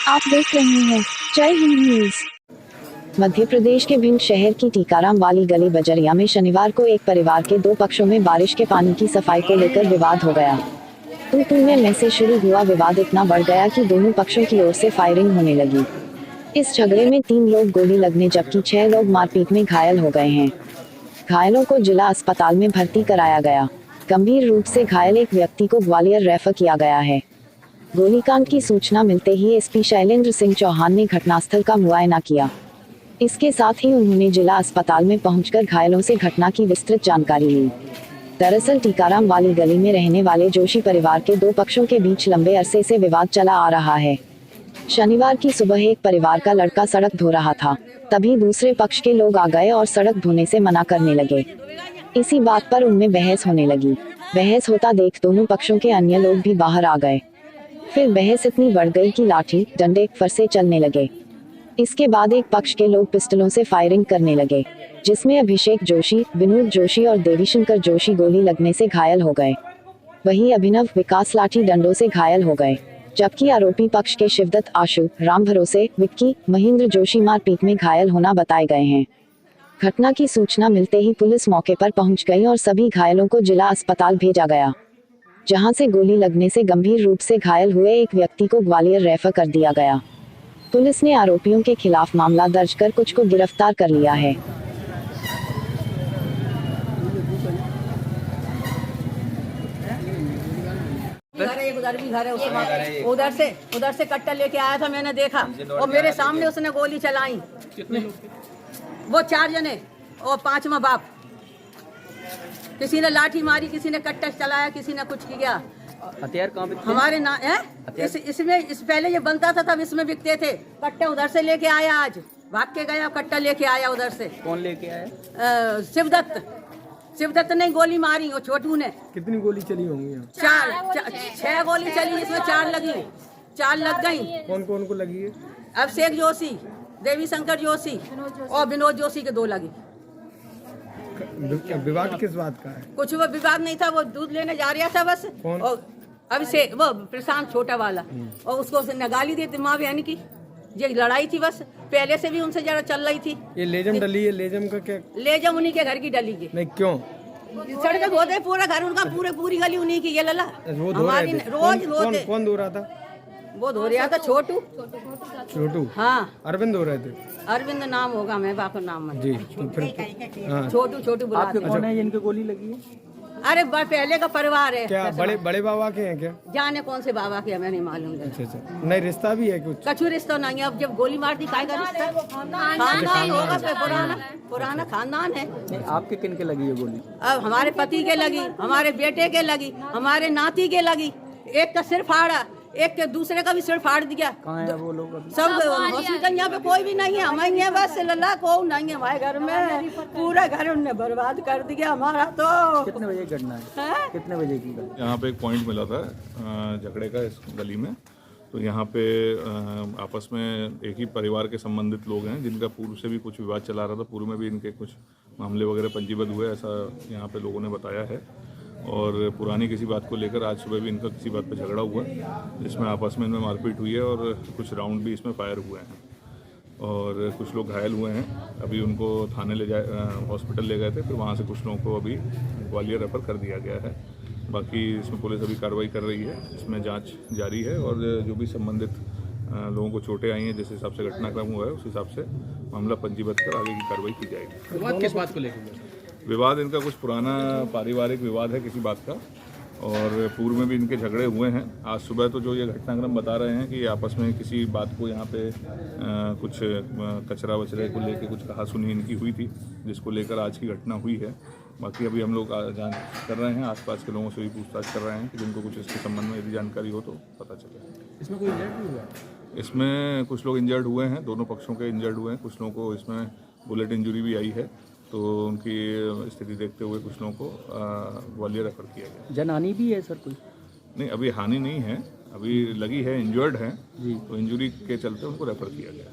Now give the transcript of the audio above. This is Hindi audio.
आप देख रहे हैं जय हिंद न्यूज। मध्य प्रदेश के भिंड शहर की टीकाराम वाली गली बजरिया में शनिवार को एक परिवार के दो पक्षों में बारिश के पानी की सफाई को लेकर विवाद हो गया। तू में से शुरू हुआ विवाद इतना बढ़ गया कि दोनों पक्षों की ओर से फायरिंग होने लगी। इस झगड़े में 3 लोग गोली लगने जबकि 6 लोग मारपीट में घायल हो गए हैं। घायलों को जिला अस्पताल में भर्ती कराया गया। गंभीर रूप से घायल एक व्यक्ति को ग्वालियर रेफर किया गया है। गोलीकांड की सूचना मिलते ही एसपी शैलेंद्र सिंह चौहान ने घटनास्थल का मुआयना किया। इसके साथ ही उन्होंने जिला अस्पताल में पहुंचकर घायलों से घटना की विस्तृत जानकारी ली। दरअसल टीकाराम वाली गली में रहने वाले जोशी परिवार के दो पक्षों के बीच लंबे अरसे से विवाद चला आ रहा है। शनिवार की सुबह एक परिवार का लड़का सड़क धो रहा था, तभी दूसरे पक्ष के लोग आ गए और सड़क धोने से मना करने लगे। इसी बात पर उनमें बहस होने लगी। बहस होता देख दोनों पक्षों के अन्य लोग भी बाहर आ गए। फिर बहस इतनी बढ़ गई कि लाठी डंडे फरसे चलने लगे। इसके बाद एक पक्ष के लोग पिस्टलों से फायरिंग करने लगे, जिसमें अभिषेक जोशी, विनोद जोशी और देवीशंकर जोशी गोली लगने से घायल हो गए। वहीं अभिनव विकास लाठी डंडों से घायल हो गए, जबकि आरोपी पक्ष के शिवदत्त, आशु, राम भरोसे, विक्की, महेंद्र जोशी मारपीट में घायल होना बताए गए हैं। घटना की सूचना मिलते ही पुलिस मौके पर पहुंच गई और सभी घायलों को जिला अस्पताल भेजा गया, जहां से गोली लगने से गंभीर रूप से घायल हुए एक व्यक्ति को ग्वालियर रेफर कर दिया गया। पुलिस ने आरोपियों के खिलाफ मामला दर्ज कर कुछ को गिरफ्तार कर लिया है। उधर भी घर है, उधर से कट्टा लेके आया था, मैंने देखा और मेरे सामने उसने गोली चलाई। वो 4 जने और 5वां बाप। किसी ने लाठी मारी, किसी ने कट्टा चलाया, किसी ने कुछ किया। हथियार कहाँ पे? हमारे ना है इसमें इस पहले ये बनता था तब इसमें बिकते थे। कट्टा उधर से लेके आया, आज भाग के गया, कट्टा लेके आया उधर से। कौन लेके आया? शिवदत्त ने गोली मारी और छोटू ने। कितनी गोली चली होंगी? 6 गोली चली, इसमें 4 लगी, 4 लग गई। कौन कौन को लगी है? अभिषेक जोशी, देवीशंकर जोशी और विनोद जोशी के 2 लगी। विवाद किस बात का है? कुछ वो विवाद नहीं था, वो दूध लेने जा रहा था बस। कौन? और अभिषेक, वो प्रशांत छोटा वाला, और उसको उसने गाली दी थी माँ बहन की। ये लड़ाई थी बस, पहले से भी उनसे जरा चल रही थी। ये लेजम डली है, लेजम का क्या? लेजम उन्हीं के घर की डली की। नहीं, क्यों? सड़क धोते पूरा घर उनका, पूरी गली उन्हीं की। ये लला वो धो रहे थे? रोज धोते। कौन धो रहा था? वो धो रहा था छोटू। हाँ, अरविंद धो रहे थे। अरविंद नाम होगा, मैं बाप नाम जी। तो फिर हाँ। छोटू आपके कौन है जिनके गोली लगी है? अरे पहले का परिवार है। क्या बड़े बाबा के हैं क्या? जाने कौन से बाबा के, हमें नहीं मालूम। अच्छा, नहीं रिश्ता भी है कुछ? कछु रिश्ता नहीं है। अब जब गोली मार दी, काय का रिश्ता? खानदान होगा, पुराना खानदान है। नहीं, आपके किन के लगी है गोली? अब हमारे पति के लगी, हमारे बेटे के लगी, हमारे नाती के लगी। एक का सिर फाड़ा, एक के दूसरे का भी सिर फाड़ दिया। कहाँ है वो लोग अभी? सब हॉस्पिटल, यहाँ पे कोई भी नहीं है। हम ही है बस, लल्ला को नहीं है हमारे घर में। पूरा घर उनने बर्बाद कर दिया हमारा। तो कितने बजे की घटना है? कितने बजे की घटना? यहाँ पे एक पॉइंट मिला था झगड़े का इस गली में। तो यहाँ पे आपस में एक ही परिवार के संबंधित लोग हैं, जिनका पूर्व से भी कुछ विवाद चला रहा था। पूर्व में भी इनके कुछ मामले वगैरह पंजीबद्ध हुए, ऐसा यहाँ पे लोगों ने बताया है। और पुरानी किसी बात को लेकर आज सुबह भी इनका किसी बात पर झगड़ा हुआ, जिसमें आपस में इनमें मारपीट हुई है और कुछ राउंड भी इसमें फायर हुए हैं और कुछ लोग घायल हुए हैं। अभी उनको थाने हॉस्पिटल ले गए थे, फिर वहाँ से कुछ लोगों को अभी ग्वालियर रेफर कर दिया गया है। बाकी इसमें पुलिस अभी कार्रवाई कर रही है, इसमें जांच जारी है और जो भी संबंधित लोगों को चोटें आई हैं, जिस हिसाब से घटनाक्रम हुआ है उस हिसाब से मामला पंजीबद्ध कर आगे की कार्रवाई की जाएगी। विवाद किस बात को लेकर? विवाद इनका कुछ पुराना पारिवारिक विवाद है किसी बात का, और पूर्व में भी इनके झगड़े हुए हैं। आज सुबह तो जो ये घटनाक्रम बता रहे हैं कि आपस में किसी बात को यहाँ पे कुछ कचरा वचरे को लेकर कुछ कहा सुनी इनकी हुई थी, जिसको लेकर आज की घटना हुई है। बाकी अभी हम लोग जांच कर रहे हैं, आसपास के लोगों से भी पूछताछ कर रहे हैं कि जिनको कुछ इसके संबंध में यदि जानकारी हो तो पता चले। इसमें कोई इंजर्ड भी हुआ? इसमें कुछ लोग इंजर्ड हुए हैं, दोनों पक्षों के इंजर्ड हुए हैं। कुछ लोगों को इसमें बुलेट इंजरी भी आई है, तो उनकी स्थिति देखते हुए कुछ लोगों को ग्वालियर रेफर किया गया। जनहानि भी है सर कोई? नहीं, अभी हानि नहीं है, अभी लगी है, इंजर्ड है, तो इंजरी के चलते उनको रेफर किया गया।